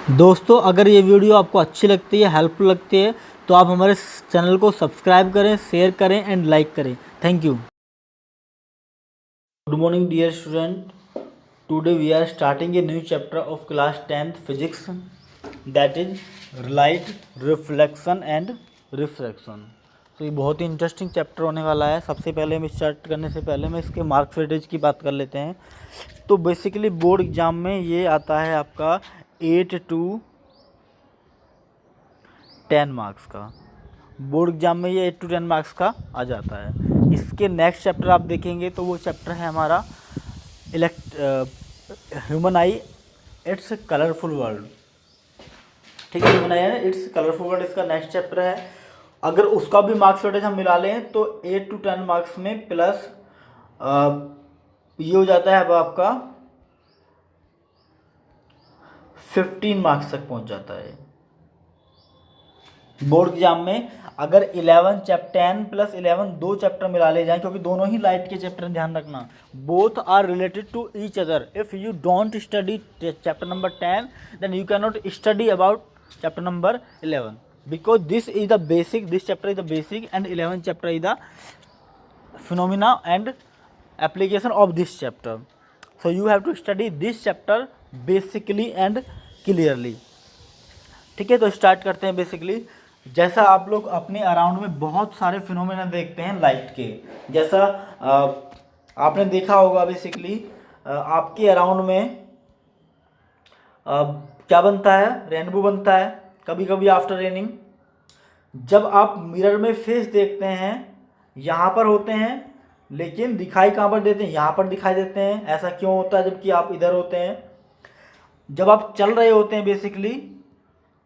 दोस्तों, अगर ये वीडियो आपको अच्छी लगती है, हेल्पफुल लगती है, तो आप हमारे चैनल को सब्सक्राइब करें, शेयर करें एंड लाइक करें। Thank you. Good morning dear student. Today we are starting a new chapter of class 10th physics, that is light, reflection and refraction. तो ये बहुत ही इंटरेस्टिंग चैप्टर होने वाला है। सबसे पहले हम स्टार्ट करने से पहले मैं इसके मार्क्स वेटेज की बात कर लेते हैं। तो बेसिकली बोर्ड एग्जाम में ये आता है आपका 8 to 10 मार्क्स का। बोर्ड एग्जाम में ये 8 to 10 मार्क्स का आ जाता है। इसके नेक्स्ट चैप्टर आप देखेंगे तो वो चैप्टर है हमारा human I it's colourful world. ठीक है, human I it's colourful world इसका नेक्स्ट चैप्टर है। अगर उसका भी मार्क्स वेटेज हम मिला लें तो 8 to 10 मार्क्स में प्लस ये हो जाता है अब आपका 15 मार्क्स तक पहुंच जाता है बोर्ड एग्जाम में। अगर 11 चैप्टर 10 प्लस 11 दो चैप्टर मिला ले जाएं, क्योंकि दोनों ही लाइट के चैप्टर, ध्यान रखना, both are related to each other. If you don't study chapter number 10 then you can not study about chapter number 11 because this is the basic, this chapter is the basic and 11 chapter is the phenomena and application of this chapter. So you have to study this chapter basically and clearly. ठीक है, तो start करते हैं। Basically जैसा आप लोग अपने around में बहुत सारे फिनोमेना देखते हैं लाइट के, जैसा आपने देखा होगा बेसिकली आपके अराउंड में क्या बनता है, रेनबो बनता है कभी कभी आफ्टर रेनिंग। जब आप मिरर में फेस देखते हैं यहाँ पर होते हैं, लेकिन दिखाई कहाँ पर देते हैं, यहाँ पर दिखाई देते हैं। ऐसा क्यों होता है जबकि आप इधर होते हैं? जब आप चल रहे होते हैं बेसिकली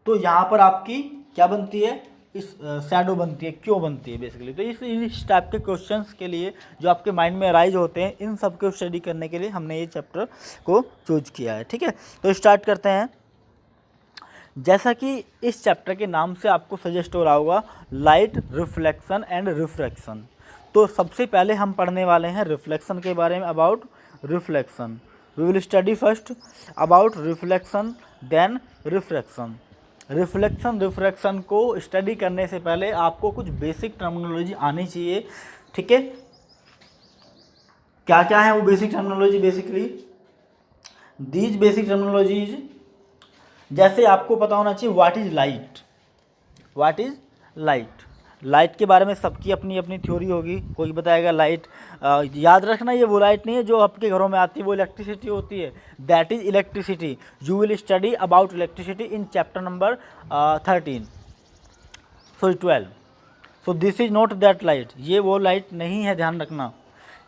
तो यहाँ पर आपकी क्या बनती है, इस शैडो बनती है। क्यों बनती है बेसिकली? तो इस टाइप के क्वेश्चंस के लिए जो आपके माइंड में अराइज होते हैं, इन सब को स्टडी करने के लिए हमने ये चैप्टर को चूज किया है। ठीक है, तो स्टार्ट करते हैं। जैसा कि इस चैप्टर के नाम से आपको सजेस्ट हो रहा होगा, लाइट, रिफ्लेक्शन एंड रिफ्रैक्शन। तो सबसे पहले हम पढ़ने वाले हैं रिफ्लेक्शन के बारे में, about reflection. We will study first about reflection then refraction. Refraction को स्टडी करने से पहले आपको कुछ बेसिक टर्मिनोलॉजी आनी चाहिए। ठीक है, क्या क्या है वो basic terminology? Basically these basic terminologies, जैसे आपको पता होना चाहिए what is light. What is light? Light के बारे में सबकी अपनी अपनी थ्योरी होगी। कोई बताएगा लाइट, याद रखना ये वो लाइट नहीं है जो आपके घरों में आती है, वो इलेक्ट्रिसिटी होती है। That is electricity. You will study about electricity in chapter number 12। So this is not that light. ये वो लाइट नहीं है, ध्यान रखना।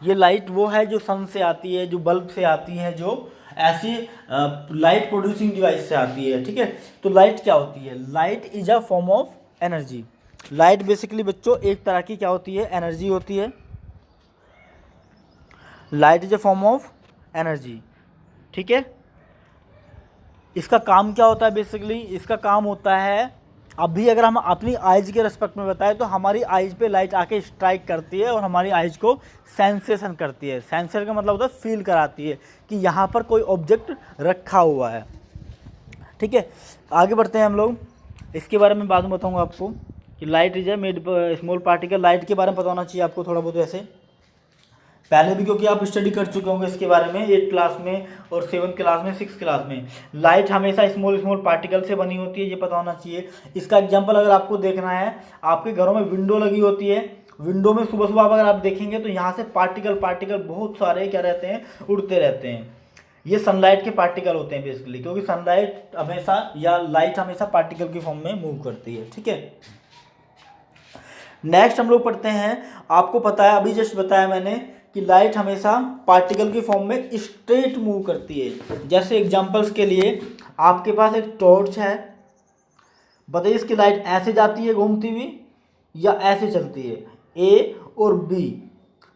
ये लाइट वो है जो सन से आती है, जो बल्ब से आती है, जो ऐसी लाइट प्रोड्यूसिंग डिवाइस से आती है। ठीक है, तो लाइट क्या होती है? Light is a form of energy. Light basically बच्चों एक तरह की क्या होती है? एनर्जी होती है। Light is a form of energy. ठीक है, इसका काम क्या होता है? बेसिकली इसका काम होता है, अभी अगर हम अपनी आइज के रेस्पेक्ट में बताएं तो हमारी आइज पे लाइट आके स्ट्राइक करती है और हमारी आइज को सेंसेशन करती है। सेंसर का मतलब होता है फील कराती है कि यहाँ पर कोई ऑब्जेक्ट रखा हुआ है। ठीक है, आगे बढ़ते हैं हम लोग। इसके बारे में बाद में बताऊँगा आपको कि light is a made small particle. Light के बारे में पता होना चाहिए आपको थोड़ा बहुत, ऐसे पहले भी, क्योंकि आप स्टडी कर चुके होंगे इसके बारे में 8 क्लास में और 7th क्लास में, 6th क्लास में। लाइट हमेशा स्मॉल पार्टिकल से बनी होती है, ये पता होना चाहिए। इसका एग्जांपल अगर आपको देखना है, आपके घरों में विंडो लगी होती है। विंडो में सुबह सुबह अगर आप देखेंगे तो यहाँ से पार्टिकल बहुत सारे क्या रहते हैं, उड़ते रहते हैं। ये सनलाइट के पार्टिकल होते हैं बेसिकली, क्योंकि सनलाइट हमेशा या लाइट हमेशा पार्टिकल की फॉर्म में मूव करती है। ठीक है, नेक्स्ट हम लोग पढ़ते हैं। आपको पता है, अभी जस्ट बताया मैंने कि लाइट हमेशा पार्टिकल की फॉर्म में स्ट्रेट मूव करती है। जैसे एग्जांपल्स के लिए आपके पास एक टॉर्च है, बताइए इसकी लाइट ऐसे जाती है घूमती हुई या ऐसे चलती है? ए और बी।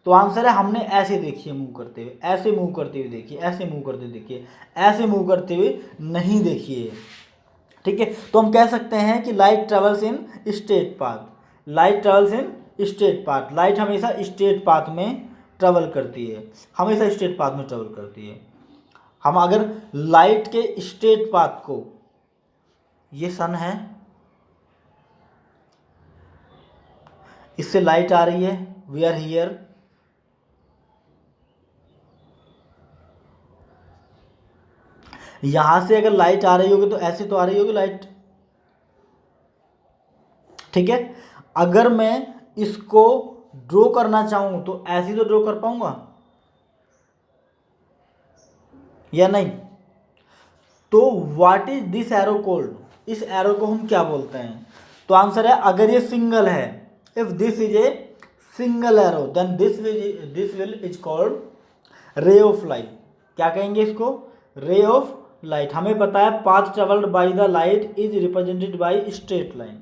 तो आंसर है हमने ऐसे देखिए मूव करते हुए, ऐसे मूव करते हुए देखिए, ऐसे मूव करते हुए देखिए, ऐसे मूव करते हुए नहीं देखिए। ठीक है, तो हम कह सकते हैं कि light travels in straight path. Light travels in straight path. Light हमेशा स्ट्रेट पाथ में ट्रेवल करती है, हमेशा स्ट्रेट पाथ में ट्रेवल करती है। हम अगर लाइट के स्ट्रेट पाथ को ये सन है, इससे लाइट आ रही है, वी आर हियर। यहां से अगर लाइट आ रही होगी तो ऐसे तो आ रही होगी लाइट, ठीक है। अगर मैं इसको ड्रॉ करना चाहूं तो ऐसे तो ड्रॉ कर पाऊंगा या नहीं? तो what is this arrow cold, इस एरो को हम क्या बोलते हैं? तो आंसर है, अगर ये सिंगल है, if this is a single arrow then this will is called ray of light. क्या कहेंगे इसको? Ray of light. हमें पता है path travelled by the light is represented by straight line.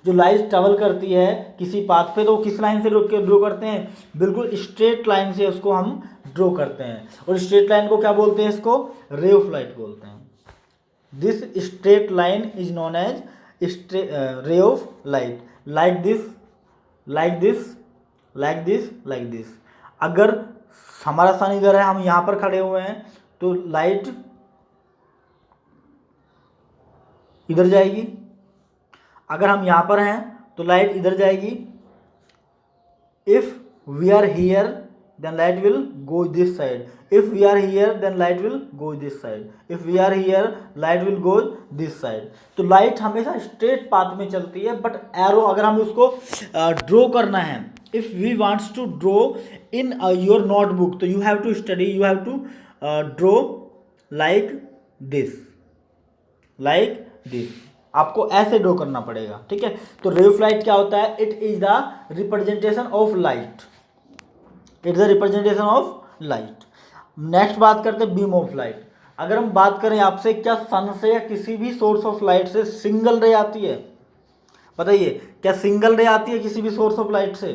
जो लाइट ट्रेवल करती है किसी पाथ पे तो किस लाइन से ड्रॉ करते हैं? बिल्कुल स्ट्रेट लाइन से उसको हम ड्रॉ करते हैं। और स्ट्रेट लाइन को क्या बोलते हैं? इसको रे ऑफ लाइट बोलते हैं। This straight line is known as ray of light. Like this, like this, like this, like this. अगर हमारा सन इधर है, हम यहाँ पर खड़े हुए हैं, तो लाइट इधर जाएगी। अगर हम यहाँ पर हैं तो लाइट इधर जाएगी। If we are here then light will go this side. If we are here then light will go this side. If we are here light will go this side. तो लाइट हमेशा straight path में चलती है, but arrow अगर हमें उसको draw करना है, if we wants to draw in your notebook, तो you have to study, you have to draw like this, like this. आपको ऐसे ड्रॉ करना पड़ेगा, ठीक है। तो रे ऑफ लाइट क्या होता है? It is the representation of light, it is the representation of light. Next बात करते हैं बीम ऑफ लाइट। अगर हम बात करें आपसे, क्या सन से या किसी भी सोर्स ऑफ लाइट से सिंगल रे आती है? बताइए, क्या सिंगल रे आती है किसी भी सोर्स ऑफ लाइट से?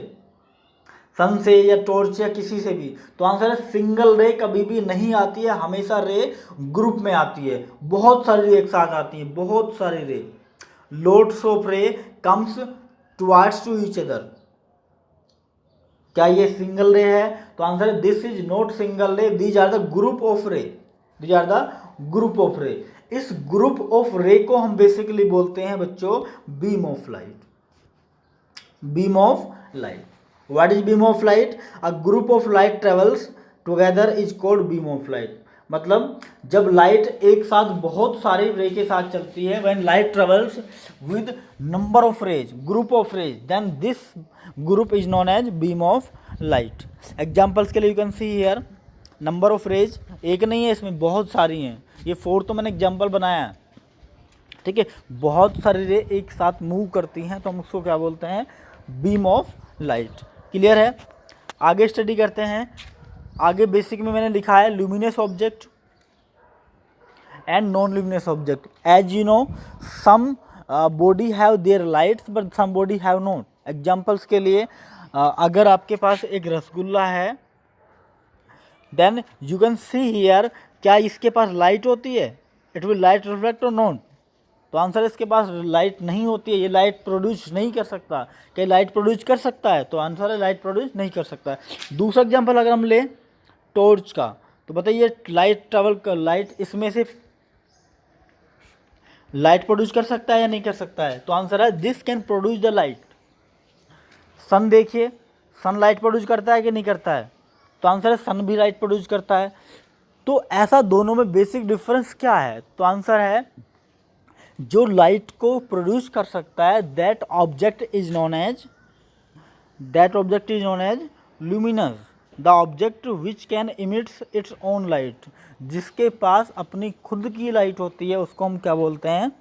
सन से या टॉर्च या किसी से भी? तो आंसर है, सिंगल रे कभी भी नहीं आती है, हमेशा रे ग्रुप में आती है। बहुत सारी रे एक साथ आती हैं, बहुत सारी ray. Loads of ray comes towards to each other. क्या ये सिंगल रे है? तो आंसर है, this is not single ray, these are the group of ray, these are the group of ray. इस ग्रुप ऑफ रे को हम basically बोलते हैं बच्चों beam of light, beam of light. What is beam of light? A group of light travels together is called beam of light. मतलब जब light एक साथ बहुत सारे रे के साथ चलती है, when light travels with number of rays, group of rays, then this group is known as beam of light. Examples के लिए you can see here number of rays, एक नहीं है इसमें, बहुत सारी हैं। ये 4 तो मैंने एग्जाम्पल बनाया है, ठीक है। बहुत सारी रे एक साथ मूव करती हैं, तो हम उसको क्या बोलते हैं? Beam of light. क्लियर है? आगे स्टडी करते हैं। आगे बेसिक में मैंने लिखा है luminous object and non luminous object. As you know some body have their lights but some body have not. Examples के लिए अगर आपके पास एक रसगुल्ला है, then you can see here, क्या इसके पास लाइट होती है? इट विल लाइट रिफ्लेक्ट और नॉट? तो आंसर इसके पास लाइट नहीं होती है, ये लाइट प्रोड्यूस नहीं कर सकता। क्या लाइट प्रोड्यूस कर सकता है? तो आंसर है, लाइट प्रोड्यूस नहीं कर सकता है। दूसरा एग्जांपल अगर हम ले टॉर्च का, तो बताइए लाइट ट्रेवल कर, लाइट इसमें से लाइट प्रोड्यूस कर सकता है या नहीं कर सकता है? तो आंसर है, this can produce the light. Sun देखिए, सन लाइट प्रोड्यूस करता है कि नहीं करता है? तो आंसर है, सन भी लाइट प्रोड्यूस करता है। तो ऐसा दोनों में बेसिक डिफरेंस क्या है? तो आंसर है, जो लाइट को प्रोड्यूस कर सकता है that object is known as luminous. The object which can emits its own light. जिसके पास अपनी खुद की लाइट होती है उसको हम क्या बोलते हैं?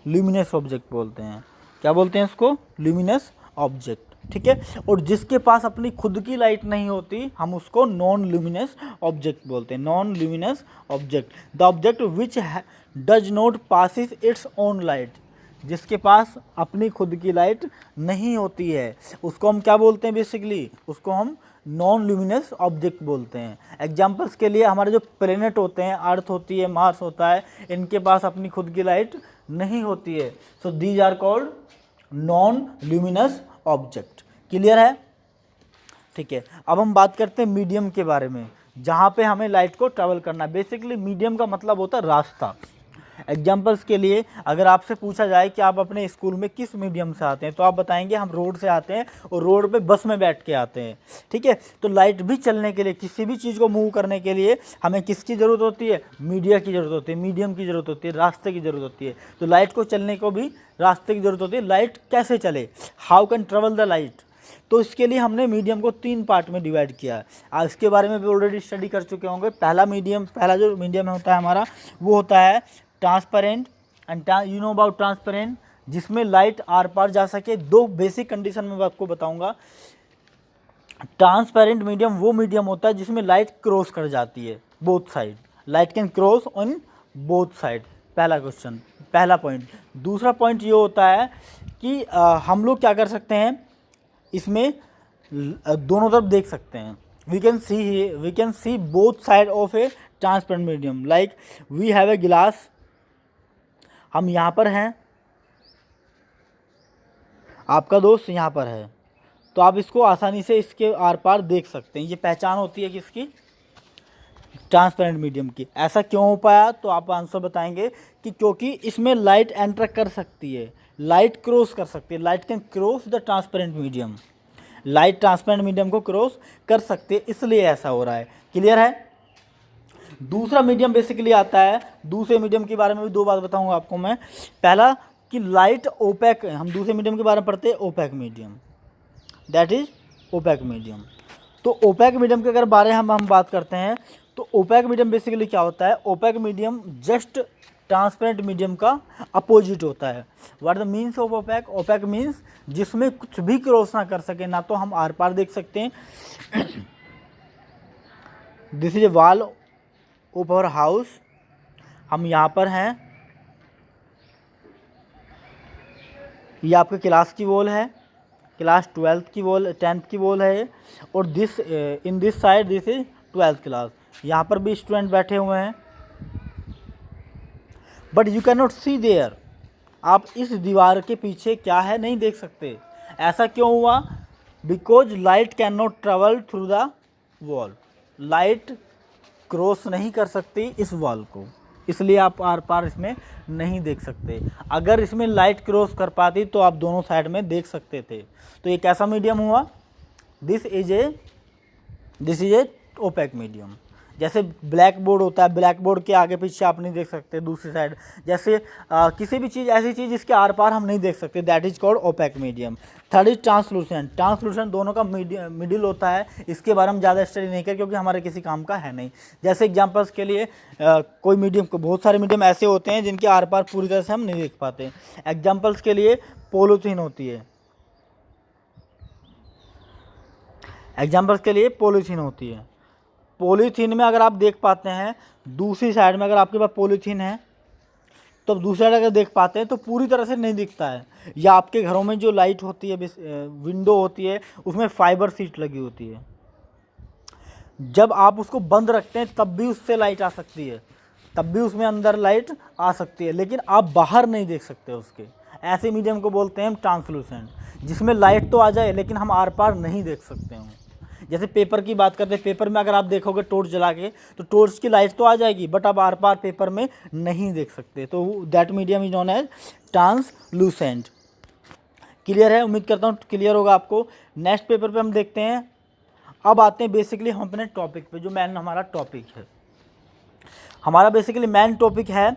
ल्यूमिनस ऑब्जेक्ट बोलते हैं। क्या बोलते हैं इसको? ल्यूमिनस ऑब्जेक्ट, ठीक है। और जिसके पास अपनी खुद की लाइट नहीं होती हम उसको नॉन ल्यूमिनस ऑब्जेक्ट बोलते हैं। Non luminous object, the object which does not passes it's own light. जिसके पास अपनी खुद की लाइट नहीं होती है उसको हम क्या बोलते हैं? बेसिकली उसको हम नॉन ल्यूमिनस ऑब्जेक्ट बोलते हैं। एग्जाम्पल्स के लिए हमारे जो प्लेनेट होते हैं, अर्थ होती है, मार्स होता है, इनके पास अपनी खुद की लाइट नहीं होती है। So these are called non luminous object. Clear है? ठीक है। अब हम बात करते हैं मीडियम के बारे में, जहाँ पे हमें लाइट को ट्रैवल करना है। बेसिकली मीडियम का मतलब होता है रास्ता। एग्जाम्पल्स के लिए अगर आपसे पूछा जाए कि आप अपने स्कूल में किस मीडियम से आते हैं, तो आप बताएंगे हम रोड से आते हैं और रोड पे बस में बैठ के आते हैं। ठीक है, तो लाइट भी चलने के लिए, किसी भी चीज़ को मूव करने के लिए हमें किसकी ज़रूरत होती है? मीडिया की ज़रूरत होती है, मीडियम की ज़रूरत होती है, रास्ते की ज़रूरत होती है। तो लाइट को चलने को भी रास्ते की ज़रूरत होती है। लाइट कैसे चले, how can travel the light, तो इसके लिए हमने मीडियम को 3 पार्ट में डिवाइड किया है। आज इसके बारे में भी ऑलरेडी स्टडी कर चुके होंगे। पहला जो मीडियम होता है हमारा, वो होता है transparent and you know about transparent, जिसमें लाइट आर पार जा सके। 2 बेसिक कंडीशन में आपको बताऊंगा। ट्रांसपेरेंट मीडियम वो मीडियम होता है जिसमें लाइट क्रॉस कर जाती है both side, light can cross on both side. पहला क्वेश्चन, पहला पॉइंट। दूसरा पॉइंट ये होता है कि हम लोग क्या कर सकते हैं, इसमें दोनों तरफ देख सकते हैं। We can see both side of a transparent medium. Like we have a glass, हम यहाँ पर हैं, आपका दोस्त यहाँ पर है, तो आप इसको आसानी से इसके आर पार देख सकते हैं। ये पहचान होती है किसकी? ट्रांसपेरेंट मीडियम की। ऐसा क्यों हो पाया? तो आप आंसर बताएंगे कि क्योंकि इसमें लाइट एंटर कर सकती है, लाइट क्रॉस कर सकती है। Light can cross the transparent medium, light transparent medium को क्रॉस कर सकते हैं, इसलिए ऐसा हो रहा है। क्लियर है? दूसरा मीडियम बेसिकली आता है, दूसरे मीडियम के बारे में भी 2 बात बताऊंगा आपको मैं। पहला कि लाइट ओपेक, हम दूसरे मीडियम के बारे में पढ़ते हैं opaque medium, that is opaque medium. तो ओपेक मीडियम के अगर बारे में हम बात करते हैं, तो ओपेक मीडियम बेसिकली क्या होता है? Opaque medium just transparent medium का अपोजिट होता है। What the means of opaque? Opaque means जिसमें कुछ भी क्रॉस ना कर सके, ना तो हम आर पार देख सकते हैं। This is a wall of our house, हम यहाँ पर हैं, ये आपके क्लास की वॉल है, क्लास 12th की वॉल, 10th की वॉल है। और this in this side this is 12th class, यहाँ पर भी स्टूडेंट बैठे हुए हैं। But you can not see there, आप इस दीवार के पीछे क्या है नहीं देख सकते। ऐसा क्यों हुआ? Because light can not travel through the wall, light cross नहीं कर सकती इस वॉल को, इसलिए आप आर पार इसमें नहीं देख सकते। अगर इसमें लाइट क्रॉस कर पाती तो आप दोनों साइड में देख सकते थे। तो ये कैसा मीडियम हुआ? This is a opaque medium. जैसे ब्लैक बोर्ड होता है, ब्लैक बोर्ड के आगे पीछे आप नहीं देख सकते दूसरी साइड। जैसे किसी भी चीज़, ऐसी चीज़ जिसके आर पार हम नहीं देख सकते, that is called opaque medium. Third is translucent. Translucent दोनों का मिडिल होता है, इसके बारे में ज़्यादा स्टडी नहीं कर क्योंकि हमारे किसी काम का है नहीं। जैसे एग्जाम्पल्स के लिए कोई मीडियम को, बहुत सारे मीडियम ऐसे होते हैं जिनके आर पार पूरी तरह से हम नहीं देख पाते। एग्जाम्पल्स के लिए पॉलीथीन होती है, एग्जाम्पल्स के लिए पॉलीथीन होती है। पॉलीथीन में अगर आप देख पाते हैं, दूसरी साइड में अगर आपके पास पॉलीथीन है तो दूसरी साइड अगर देख पाते हैं तो पूरी तरह से नहीं दिखता है। या आपके घरों में जो लाइट होती है, विंडो होती है, उसमें फाइबर सीट लगी होती है, जब आप उसको बंद रखते हैं तब भी उससे लाइट आ सकती है, तब भी उसमें अंदर लाइट आ सकती है, लेकिन आप बाहर नहीं देख सकते उसके। ऐसे मीडियम को बोलते हैं हम ट्रांसलूसेंट, जिसमें लाइट तो आ जाए लेकिन हम आर पार नहीं देख सकते हैं। जैसे पेपर की बात करते हैं, पेपर में अगर आप देखोगे टॉर्च जला के तो टॉर्च की लाइट तो आ जाएगी, बट आप आर पार पेपर में नहीं देख सकते। तो that medium is known as translucent. Clear है? उम्मीद करता हूँ क्लियर होगा आपको। नेक्स्ट पेपर पे हम देखते हैं। अब आते हैं बेसिकली हम अपने टॉपिक पे, जो मेन हमारा टॉपिक है। हमारा बेसिकली मेन टॉपिक है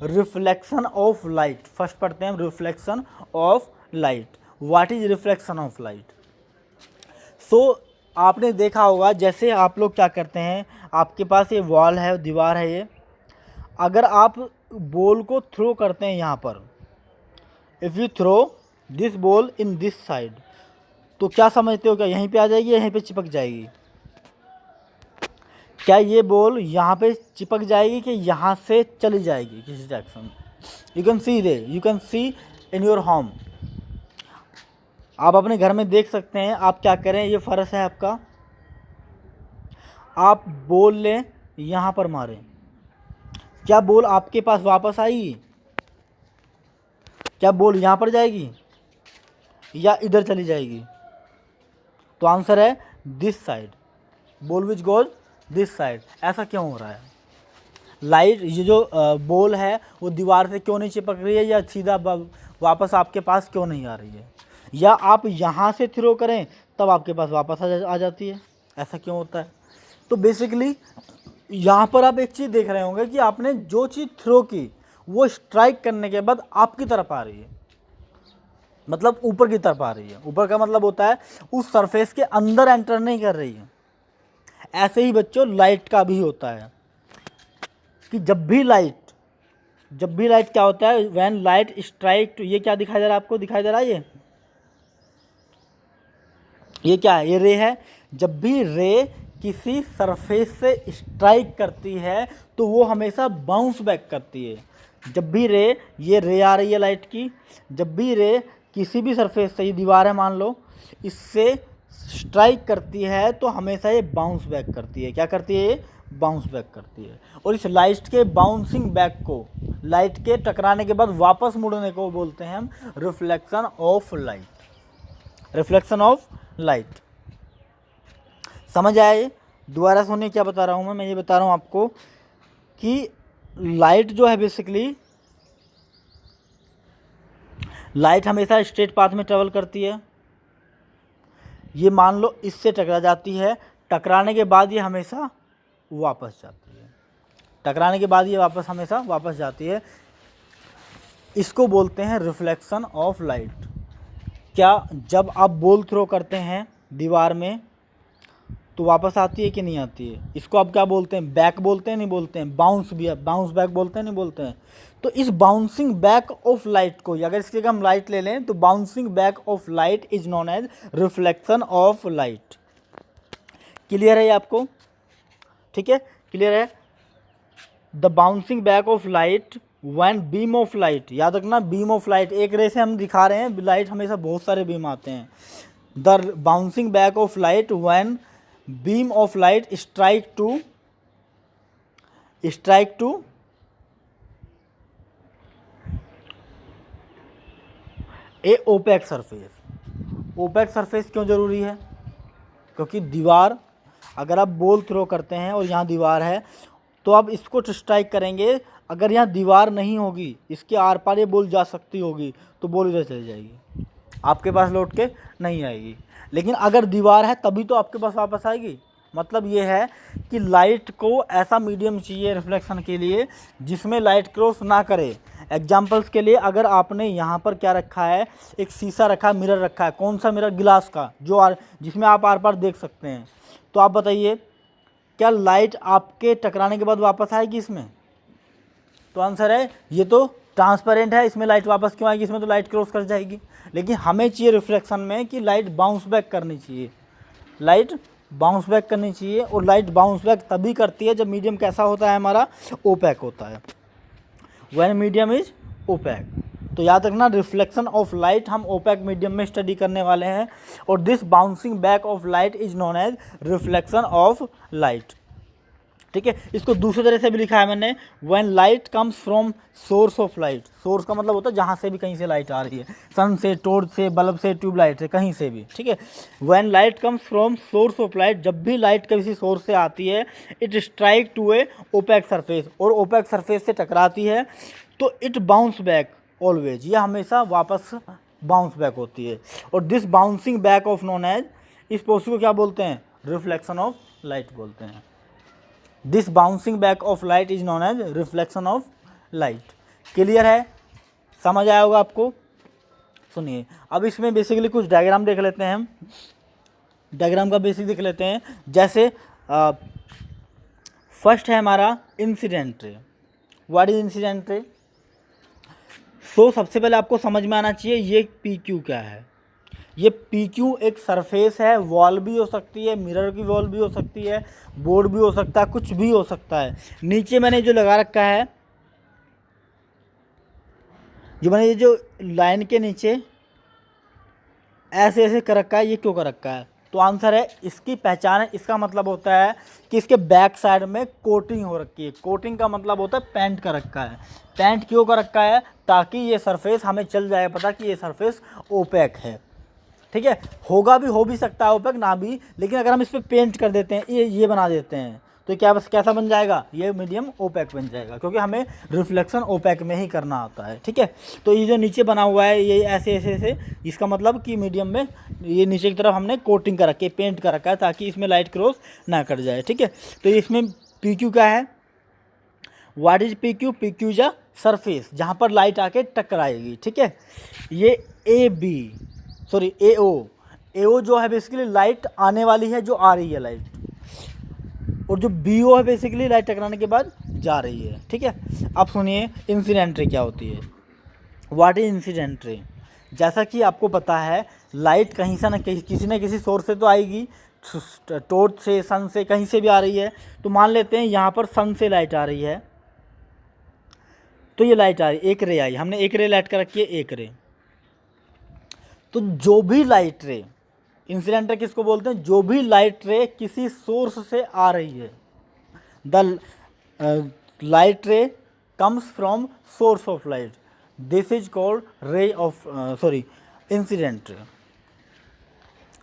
रिफ्लेक्शन ऑफ लाइट। फर्स्ट पढ़ते हैं हम reflection of light. What is reflection of light? So आपने देखा होगा, जैसे आप लोग क्या करते हैं, आपके पास ये वॉल है, दीवार है ये, अगर आप बॉल को थ्रो करते हैं यहाँ पर, if you throw this ball in this side, तो क्या समझते हो, क्या यहीं पे आ जाएगी, यहीं पे चिपक जाएगी? क्या ये बॉल यहाँ पे चिपक जाएगी कि यहाँ से चली जाएगी किसी direction? You can C in your home, आप अपने घर में देख सकते हैं। आप क्या करें, ये फर्श है आपका, आप बॉल लें, यहाँ पर मारें, क्या बॉल आपके पास वापस आएगी? क्या बॉल यहाँ पर जाएगी या इधर चली जाएगी? तो आंसर है this side, ball which goes this side. ऐसा क्यों हो रहा है? लाइट ये जो बॉल है वो दीवार से क्यों नहीं चिपक रही है या सीधा वापस आपके पास क्यों नहीं आ रही है, या आप यहाँ से थ्रो करें तब आपके पास वापस आ जाती है, ऐसा क्यों होता है। तो बेसिकली यहाँ पर आप एक चीज़ देख रहे होंगे कि आपने जो चीज़ थ्रो की वो स्ट्राइक करने के बाद आपकी तरफ आ रही है, मतलब ऊपर की तरफ आ रही है। ऊपर का मतलब होता है उस सरफेस के अंदर एंटर नहीं कर रही है। ऐसे ही बच्चों लाइट का भी होता है कि जब भी लाइट क्या होता है, व्हेन लाइट स्ट्राइक टू, ये क्या दिखाई दे रहा है आपको, दिखाई दे रहा है ये क्या है, ये रे है। जब भी रे किसी सरफेस से स्ट्राइक करती है तो वो हमेशा बाउंस बैक करती है। जब भी रे, ये रे आ रही है लाइट की, जब भी रे किसी भी सरफेस से, ये दीवार है मान लो, इससे स्ट्राइक करती है तो हमेशा ये बाउंस बैक करती है। क्या करती है, ये बाउंस बैक करती है। और इस लाइट के बाउंसिंग बैक को, लाइट के टकराने के बाद वापस मुड़ने को बोलते हैं हम reflection of light. Reflection of light समझ आए। दोबारा सुनिए क्या बता रहा हूँ मैं ये बता रहा हूँ आपको कि लाइट जो है बेसिकली, लाइट हमेशा स्ट्रेट पाथ में ट्रेवल करती है। ये मान लो इससे टकरा जाती है, टकराने के बाद ये हमेशा वापस जाती है, टकराने के बाद ये हमेशा वापस जाती है। इसको बोलते हैं रिफ्लेक्शन ऑफ लाइट। क्या जब आप बॉल थ्रो करते हैं दीवार में तो वापस आती है कि नहीं आती है, इसको आप क्या बोलते हैं, बैक बोलते हैं नहीं बोलते हैं, बाउंस भी है, बाउंस बैक बोलते हैं नहीं बोलते हैं। तो इस बाउंसिंग बैक ऑफ लाइट को, अगर इसकी जगह हम लाइट ले लें तो bouncing back of light is known as reflection of light. Clear है ये आपको, ठीक है, क्लियर है। The bouncing back of light when beam of light, याद रखना बीम ऑफ लाइट, एक रे से हम दिखा रहे हैं, लाइट हमेशा बहुत सारे बीम आते हैं। The bouncing back of light when beam of light strike to a opaque surface। Opaque surface क्यों ज़रूरी है, क्योंकि दीवार, अगर आप बॉल थ्रो करते हैं और यहाँ दीवार है तो आप इसको स्ट्राइक करेंगे, अगर यहाँ दीवार नहीं होगी, इसके आर पार ये बॉल जा सकती होगी तो बॉल इधर चली जाएगी, आपके पास लौट के नहीं आएगी। लेकिन अगर दीवार है तभी तो आपके पास वापस आएगी। मतलब ये है कि लाइट को ऐसा मीडियम चाहिए रिफ्लेक्शन के लिए जिसमें लाइट क्रॉस ना करे। एग्जांपल्स के लिए अगर आपने यहाँ पर क्या रखा है, एक शीशा रखा है, मिरर रखा है, कौन सा मिरर, गिलास का, जो जिसमें आप आर पार देख सकते हैं, तो आप बताइए क्या लाइट आपके टकराने के बाद वापस आएगी इसमें? तो आंसर है ये तो ट्रांसपेरेंट है, इसमें लाइट वापस क्यों आएगी, इसमें तो लाइट क्रॉस कर जाएगी। लेकिन हमें चाहिए रिफ्लेक्शन में कि लाइट बाउंस बैक करनी चाहिए, लाइट बाउंस बैक करनी चाहिए। और लाइट बाउंस बैक तभी करती है जब मीडियम कैसा होता है हमारा, ओपैक होता है, व्हेन मीडियम इज ओपैक। तो याद रखना रिफ्लेक्शन ऑफ लाइट हम ओपैक मीडियम में स्टडी करने वाले हैं। और this bouncing back of light is known as reflection of light, ठीक है। इसको दूसरी तरह से भी लिखा है मैंने, when light comes from source of light. Source का मतलब होता है जहाँ से भी कहीं से लाइट आ रही है, सन से, टॉर्च से, बल्ब से, ट्यूबलाइट से, कहीं से भी, ठीक है। When light comes from source of light, जब भी लाइट किसी सोर्स से आती है, it strike to a opaque surface, और ओपैक सरफेस से टकराती है तो इट बाउंस बैक ऑलवेज, ये हमेशा वापस बाउंस बैक होती है। और this bouncing back of known as, इस प्रोसेस को क्या बोलते हैं, रिफ्लेक्शन ऑफ लाइट बोलते हैं। This bouncing back of light is known as reflection of light. Clear है, समझ आया होगा आपको। सुनिए अब इसमें बेसिकली कुछ डायग्राम देख लेते हैं हम, डायग्राम का बेसिक देख लेते हैं। जैसे फर्स्ट है हमारा incident ray. What is incident ray? सो सबसे पहले आपको समझ में आना चाहिए ये पी क्यू क्या है। ये पी क्यू एक सरफेस है, वॉल भी हो सकती है, मिरर की वॉल भी हो सकती है, बोर्ड भी हो सकता है, कुछ भी हो सकता है। नीचे मैंने जो लगा रखा है, जो मैंने ये जो लाइन के नीचे ऐसे ऐसे कर रखा है, ये क्यों कर रखा है? तो आंसर है इसकी पहचान है, इसका मतलब होता है कि इसके बैक साइड में कोटिंग हो रखी है। कोटिंग का मतलब होता है पेंट कर रखा है। पेंट क्यों कर रखा है? ताकि ये सरफेस हमें चल जाए पता कि ये सरफेस ओपेक है, ठीक है। होगा भी, हो भी सकता है ओपेक, ना भी, लेकिन अगर हम इस पर पेंट कर देते हैं, ये बना देते हैं, तो क्या बस कैसा बन जाएगा, ये मीडियम ओपैक बन जाएगा, क्योंकि हमें रिफ्लेक्शन ओपैक में ही करना आता है। ठीक है, तो ये जो नीचे बना हुआ है ये ऐसे ऐसे ऐसे, इसका मतलब कि मीडियम में ये नीचे की तरफ हमने कोटिंग कर रखी है, पेंट कर रखा है, ताकि इसमें लाइट क्रॉस ना कर जाए। ठीक है, तो इसमें पी क्यू क्या है, what is P Q, P Q is a surface जहाँ पर लाइट आके टकराएगी। ठीक है, ये ए बी सॉरी ए ओ जो है बेसिकली लाइट आने वाली है, जो आ रही है लाइट, और जो बी ओ है बेसिकली लाइट टकराने के बाद जा रही है। ठीक है, अब सुनिए इंसिडेंट रे क्या होती है। व्हाट इज इंसिडेंट रे, जैसा कि आपको पता है लाइट कहीं से ना कहीं किसी न किसी सोर्स से तो आएगी, टॉर्च से, सन से, कहीं से भी आ रही है। तो मान लेते हैं यहाँ पर सन से लाइट आ रही है, तो ये लाइट आ रही है, एक रे आई, हमने एक रे लाइट कर रखी है, एक रे। तो जो भी लाइट रे, इंसिडेंट रे किसको बोलते हैं, जो भी लाइट रे किसी सोर्स से आ रही है, द लाइट रे comes from source of light, this is called ray of incident ray.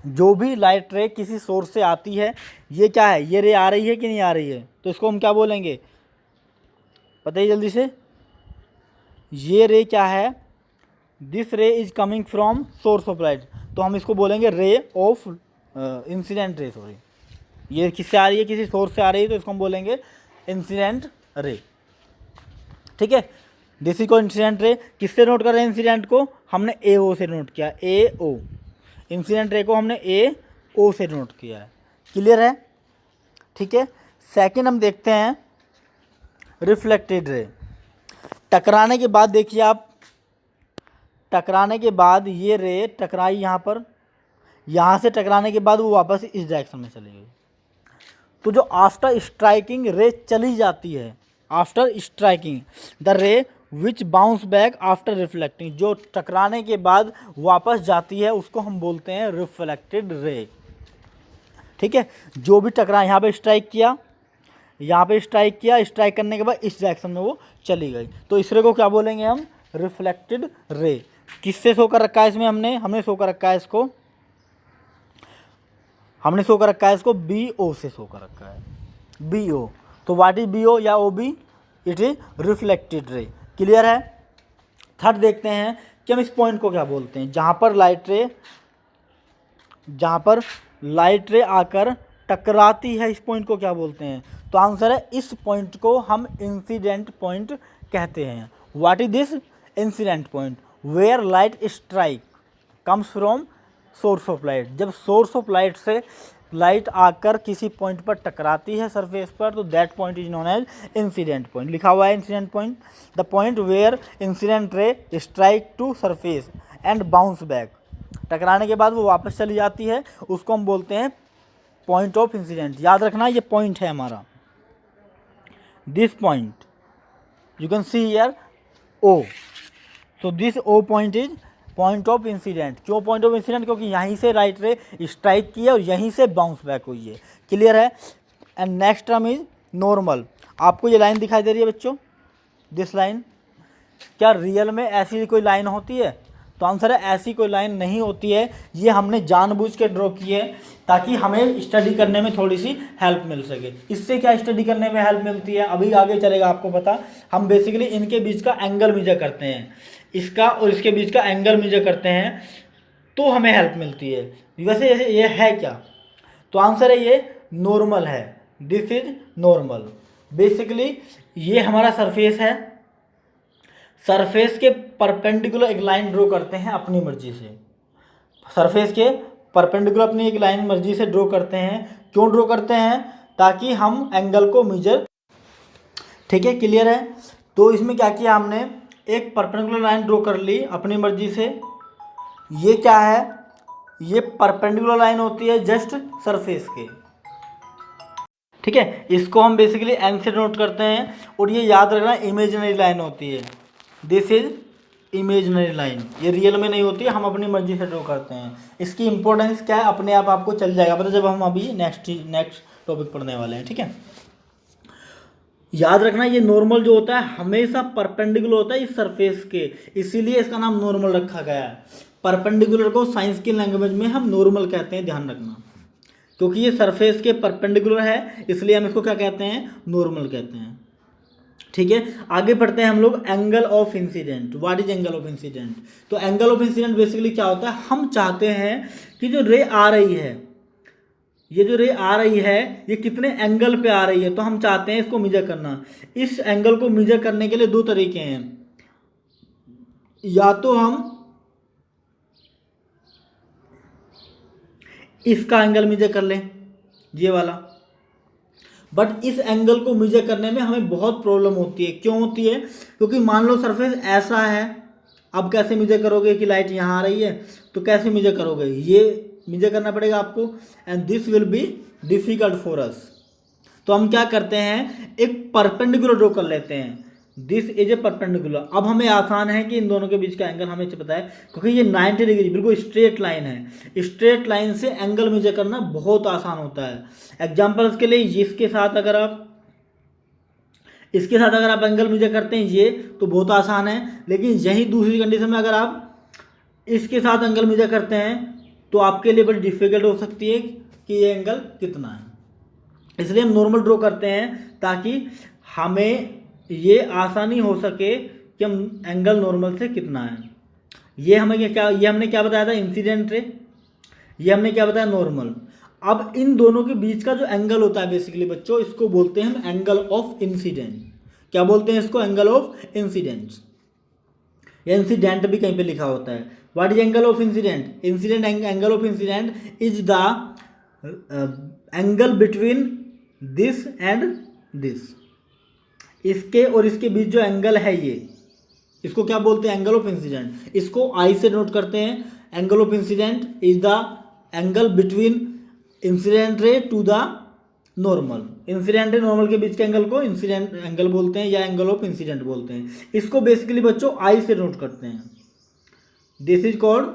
जो भी लाइट रे किसी सोर्स से आती है, ये क्या है, ये रे आ रही है कि नहीं आ रही है, तो इसको हम क्या बोलेंगे, बताइए जल्दी से। ये रे क्या है, दिस रे is coming from source of light, तो हम इसको बोलेंगे ray of incident ray, sorry ये किससे आ रही है, किसी सोर्स से आ रही है, तो इसको हम बोलेंगे इंसिडेंट रे। ठीक है, दिस इज को इंसिडेंट रे, किससे नोट कर रहे हैं इंसिडेंट को, हमने ए ओ से नोट किया, ए ओ, इंसिडेंट रे को हमने ए ओ से नोट किया है। क्लियर है। ठीक है, सेकंड हम देखते हैं रिफ्लेक्टेड रे। टकराने के बाद देखिए आप, टकराने के बाद ये रे टकराई यहाँ पर, यहाँ से टकराने के बाद वो वापस इस डायरेक्शन में चली गई, तो जो आफ्टर स्ट्राइकिंग रे चली जाती है, आफ्टर स्ट्राइकिंग द रे विच बाउंस बैक आफ्टर रिफ्लेक्टिंग, जो टकराने के बाद वापस जाती है उसको हम बोलते हैं रिफ्लेक्टेड रे। ठीक है, जो भी टकरा, यहाँ पे स्ट्राइक किया, यहाँ पे स्ट्राइक किया, स्ट्राइक करने के बाद इस डायरेक्शन में वो चली गई, तो इस रे को क्या बोलेंगे हम, रिफ्लेक्टेड रे। किससे शो कर रखा है इसमें, हमने शो कर रखा है इसको, हमने शो कर रखा है इसको बी ओ से शो कर रखा है, बी ओ। तो व्हाट इज बी ओ या O B, it is reflected ray. Clear है। थर्ड देखते हैं कि हम इस पॉइंट को क्या बोलते हैं, जहाँ पर लाइट रे आकर टकराती है, इस पॉइंट को क्या बोलते हैं, तो आंसर है इस पॉइंट को हम इंसिडेंट पॉइंट कहते हैं। What is this, incident point where light strike comes from source of light, जब सोर्स ऑफ लाइट से लाइट आकर किसी पॉइंट पर टकराती है सरफेस पर, तो that point is known as incident point. लिखा हुआ है incident point, the point where incident ray strike to surface and bounce back, टकराने के बाद वो वापस चली जाती है, उसको हम बोलते हैं पॉइंट ऑफ इंसिडेंट। याद रखना ये पॉइंट है हमारा, this point you can see here O, so this O point is point of incident. क्यों पॉइंट ऑफ इंसिडेंट, क्योंकि यहीं से लाइट रे स्ट्राइक की है और यहीं से बाउंस बैक हुई है। क्लियर है। And next term is normal. आपको ये लाइन दिखाई दे रही है बच्चों, दिस लाइन, क्या रियल में ऐसी कोई लाइन होती है, तो आंसर है ऐसी कोई लाइन नहीं होती है, ये हमने जानबूझ के ड्रॉ की है ताकि हमें स्टडी करने में थोड़ी सी हेल्प मिल सके। इससे क्या स्टडी करने में हेल्प मिलती है, अभी आगे चलेगा आपको पता। हम बेसिकली इनके बीच का एंगल मेजर करते हैं, इसका और इसके बीच का एंगल मेजर करते हैं, तो हमें हेल्प मिलती है। वैसे ये है क्या, तो आंसर है ये नॉर्मल है, दिस इज नॉर्मल। बेसिकली ये हमारा सरफेस है, सरफेस के परपेंडिकुलर एक लाइन ड्रॉ करते हैं अपनी मर्जी से, सरफेस के परपेंडिकुलर अपनी एक लाइन मर्जी से ड्रॉ करते हैं। क्यों ड्रॉ करते हैं, ताकि हम एंगल को मेजर, ठीक है। क्लियर है। तो इसमें क्या किया हमने, एक परपेंडिकुलर लाइन ड्रॉ कर ली अपनी मर्जी से। ये क्या है, ये परपेंडिकुलर लाइन होती है जस्ट सरफेस के, ठीक है। इसको हम बेसिकली एन से नोट करते हैं, और ये याद रखना इमेजिनरी लाइन होती है, दिस इज इमेजिनरी लाइन, ये रियल में नहीं होती है, हम अपनी मर्जी से ड्रॉ करते हैं। इसकी इंपॉर्टेंस क्या है अपने आप आपको चल जाएगा पता जब हम अभी नेक्स्ट टॉपिक पढ़ने वाले हैं, ठीक है। याद रखना ये नॉर्मल जो होता है हमेशा परपेंडिकुलर होता है इस सरफेस के, इसीलिए इसका नाम नॉर्मल रखा गया है। परपेंडिकुलर को साइंस की लैंग्वेज में हम नॉर्मल कहते हैं, ध्यान रखना। क्योंकि ये सरफेस के परपेंडिकुलर है, इसलिए हम इसको क्या कहते हैं, नॉर्मल कहते हैं। ठीक है, आगे बढ़ते हैं हम लोग। Angle of incident, what is angle of incident? तो एंगल ऑफ इंसिडेंट बेसिकली क्या होता है, हम चाहते हैं कि जो रे आ रही है, ये जो रे आ रही है ये कितने एंगल पे आ रही है, तो हम चाहते हैं इसको मेजर करना। इस एंगल को मेजर करने के लिए दो तरीके हैं, या तो हम इसका एंगल मेजर कर लें, ये वाला, बट इस एंगल को मेजर करने में हमें बहुत प्रॉब्लम होती है। क्यों होती है? क्योंकि मान लो सरफेस ऐसा है, अब कैसे मेजर करोगे कि लाइट यहाँ आ रही है, तो कैसे मेजर करोगे, ये मेजर करना पड़ेगा आपको, and this will be difficult for us. तो हम क्या करते हैं, एक परपेंडिकुलर ड्रॉ कर लेते हैं, दिस इज ए परपेंडिकुलर। अब हमें आसान है कि इन दोनों के बीच का एंगल हमें पता है, क्योंकि ये 90 डिग्री बिल्कुल स्ट्रेट लाइन है। स्ट्रेट लाइन से एंगल मेजर करना बहुत आसान होता है। एग्जाम्पल्स के लिए इसके साथ अगर आप एंगल मेजर करते हैं ये, तो बहुत आसान है। लेकिन यही दूसरी कंडीशन में अगर आप इसके साथ एंगल मेजर करते हैं तो आपके लिए बड़ी डिफिकल्ट हो सकती है कि ये एंगल कितना है। इसलिए हम नॉर्मल ड्रॉ करते हैं ताकि हमें ये आसानी हो सके कि हम एंगल नॉर्मल से कितना है। ये हमने क्या बताया था, इंसिडेंट रे, ये हमने क्या बताया, नॉर्मल। अब इन दोनों के बीच का जो एंगल होता है बेसिकली बच्चों, इसको बोलते हैं हम एंगल ऑफ इंसिडेंट। क्या बोलते हैं इसको? एंगल ऑफ इंसिडेंट, या इंसिडेंट भी कहीं पे लिखा होता है। What is angle of incident? Angle of incident is the angle between this and this. इसके और इसके बीच जो एंगल है ये, इसको क्या बोलते हैं? Angle of incident. इसको आई से नोट करते हैं। Angle of incident is the angle between incident ray to the normal. Incident ray normal के बीच के एंगल को इंसिडेंट एंगल बोलते हैं, या एंगल ऑफ इंसिडेंट बोलते हैं। इसको बेसिकली बच्चों आई से नोट करते हैं। दिस इज कॉल्ड,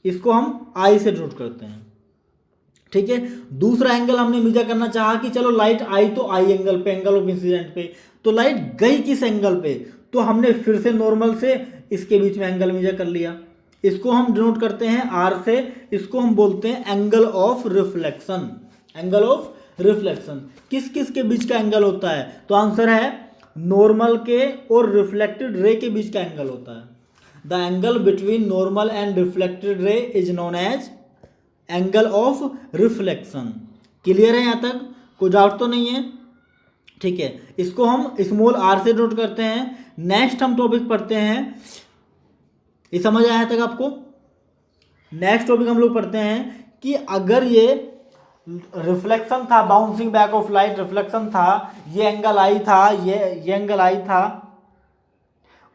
इसको हम आई से नोट करते हैं। ठीक है, दूसरा एंगल हमने मेजर करना चाहा कि चलो लाइट आई तो आई एंगल पे, एंगल ऑफ इंसिडेंट पे, तो लाइट गई किस एंगल पे, तो हमने फिर से नॉर्मल से इसके बीच में एंगल मेजर कर लिया। इसको हम डिनोट करते हैं आर से। इसको हम बोलते हैं angle of reflection. Angle of reflection किस किस के बीच का एंगल होता है? तो आंसर है नॉर्मल के और रिफ्लेक्टेड रे के बीच का एंगल होता है। The angle between normal and reflected ray is known as angle of reflection. Clear है यहाँ तक? कोई डाउट तो नहीं है? ठीक है, इसको हम स्मॉल आर से नोट करते हैं। नेक्स्ट हम टॉपिक पढ़ते हैं, ये समझ आया तक आपको? नेक्स्ट टॉपिक हम लोग पढ़ते हैं कि अगर ये रिफ्लेक्शन था, bouncing back of light reflection था, ये एंगल आई था, ये एंगल आई था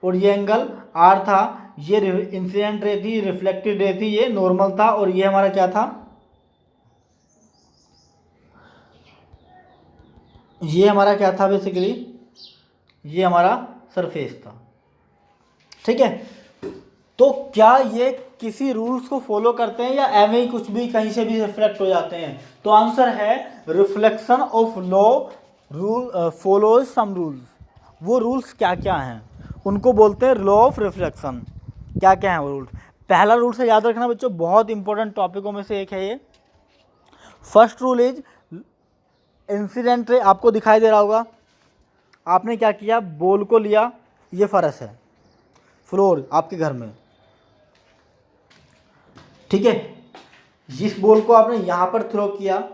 और ये एंगल आर था, ये इंसिडेंट रे थी, रिफ्लेक्टेड रे थी, ये नॉर्मल था, और ये हमारा क्या था, ये हमारा क्या था बेसिकली, ये हमारा सरफेस था। ठीक है, तो क्या ये किसी रूल्स को फॉलो करते हैं या एवं ही कुछ भी कहीं से भी रिफ्लेक्ट हो जाते हैं? तो आंसर है reflection of law rule follows some rules. वो रूल्स क्या क्या हैं उनको बोलते हैं लॉ ऑफ रिफ्लेक्शन। क्या क्या है वो रूल्स? पहला रूल से याद रखना बच्चों, बहुत इंपॉर्टेंट टॉपिकों में से एक है ये। First rule is incident ray, आपको दिखाई दे रहा होगा, आपने क्या किया, बॉल को लिया, ये फर्श है, फ्लोर आपके घर में, ठीक है, जिस बॉल को आपने यहाँ पर थ्रो किया,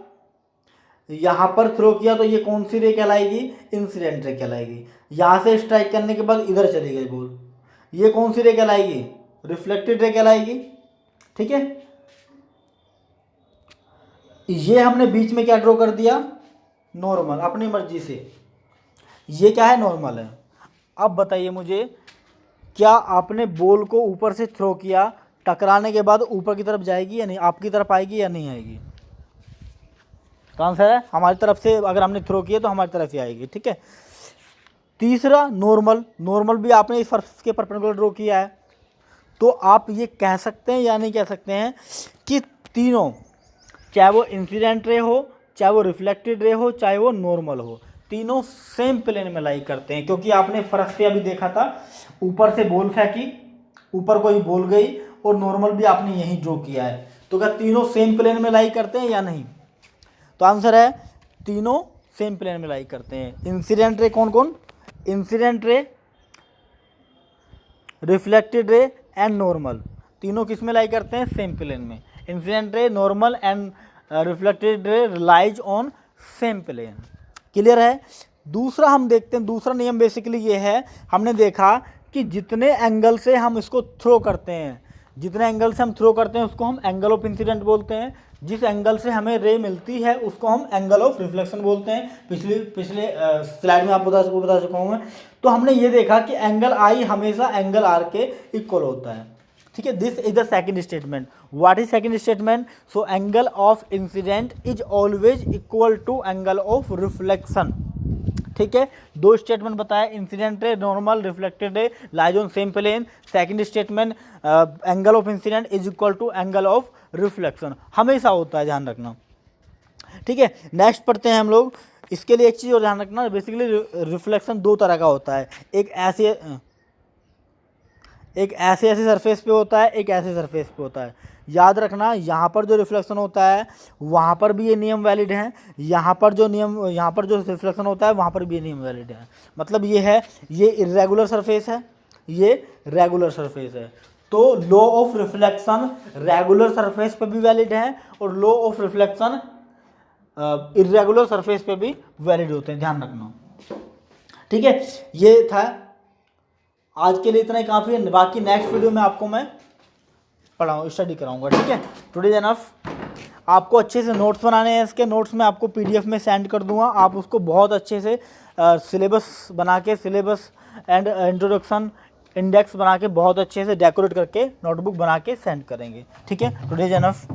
यहाँ पर थ्रो किया, तो ये कौन सी रे कहलाएगी, इंसिडेंट रे कहलाएगी। यहाँ से स्ट्राइक करने के बाद इधर चली गई बॉल, ये कौन सी रे कहलाएगी, रिफ्लेक्टेड रे कहलाएगी। ठीक है, ये हमने बीच में क्या ड्रॉ कर दिया, नॉर्मल, अपनी मर्जी से, ये क्या है, नॉर्मल है। अब बताइए मुझे, क्या आपने बॉल को ऊपर से थ्रो किया, टकराने के बाद ऊपर की तरफ जाएगी या नहीं, आपकी तरफ आएगी या नहीं आएगी? तो आंसर है हमारी तरफ से, अगर हमने थ्रो किया तो हमारी तरफ ही आएगी। ठीक है, तीसरा नॉर्मल, नॉर्मल भी आपने इस फर्श के परपेंडिकुलर ड्रॉ किया है, तो आप ये कह सकते हैं या नहीं कह सकते हैं कि तीनों, चाहे वो इंसिडेंट रे हो, चाहे वो रिफ्लेक्टेड रे हो, चाहे वो नॉर्मल हो, तीनों सेम प्लेन में लाई करते हैं। क्योंकि आपने फर्श पे अभी देखा था, ऊपर से बॉल फेंकी, ऊपर कोई बॉल गई, और नॉर्मल भी आपने यहीं ड्रॉ किया है, तो क्या तीनों सेम प्लेन में लाई करते हैं या नहीं? तो आंसर है तीनों सेम प्लेन में लाई करते हैं। इंसिडेंट रे कौन कौन? Incident ray, reflected ray and normal, तीनों किस में लाई करते हैं? सेम प्लेन में। Incident ray, normal and reflected ray lies on same plane. Clear है? दूसरा हम देखते हैं, दूसरा नियम बेसिकली ये है, हमने देखा कि जितने एंगल से हम इसको थ्रो करते हैं, जितने एंगल से हम थ्रो करते हैं उसको हम एंगल ऑफ इंसिडेंट बोलते हैं। जिस एंगल से हमें रे मिलती है उसको हम एंगल ऑफ रिफ्लेक्शन बोलते हैं। पिछले स्लाइड में आपको बता चुका हूँ मैं। तो हमने ये देखा कि एंगल आई हमेशा एंगल आर के इक्वल होता है। ठीक है, this is the second statement. What is second statement? So angle of incident is always equal to angle of reflection. ठीक है, दो स्टेटमेंट बताया, incident ray, normal, reflected ray lies on same plane. Second statement, angle of incident is equal to angle of reflection, हमेशा होता है, ध्यान रखना। ठीक है, नेक्स्ट पढ़ते हैं हम लोग। इसके लिए एक चीज़ और ध्यान रखना, बेसिकली रिफ्लेक्शन दो तरह का होता है, एक ऐसे सरफेस पे होता है, एक ऐसे सरफेस पे होता है। याद रखना, यहाँ पर जो रिफ्लेक्शन होता है वहाँ पर भी ये नियम वैलिड है, यहाँ पर जो रिफ्लेक्शन होता है वहाँ पर भी ये नियम वैलिड है। मतलब ये है, ये इर्रेगुलर सरफेस है, ये रेगुलर सरफेस है, तो law of reflection regular surface पे भी वैलिड है और law of reflection irregular surface पे भी वैलिड होते हैं, ध्यान रखना। ठीक है, ये था आज के लिए, इतना ही काफ़ी है। बाकी नेक्स्ट वीडियो में आपको मैं स्टडी कराऊंगा। ठीक है, टुडे इज एनफ। आपको अच्छे से नोट्स बनाने हैं, इसके नोट्स मैं आपको पीडीएफ में सेंड कर दूंगा। आप उसको बहुत अच्छे से सिलेबस बना के, सिलेबस एंड इंट्रोडक्शन इंडेक्स बना के बहुत अच्छे से डेकोरेट करके नोटबुक बना के सेंड करेंगे। ठीक है, टुडे इज एनफ।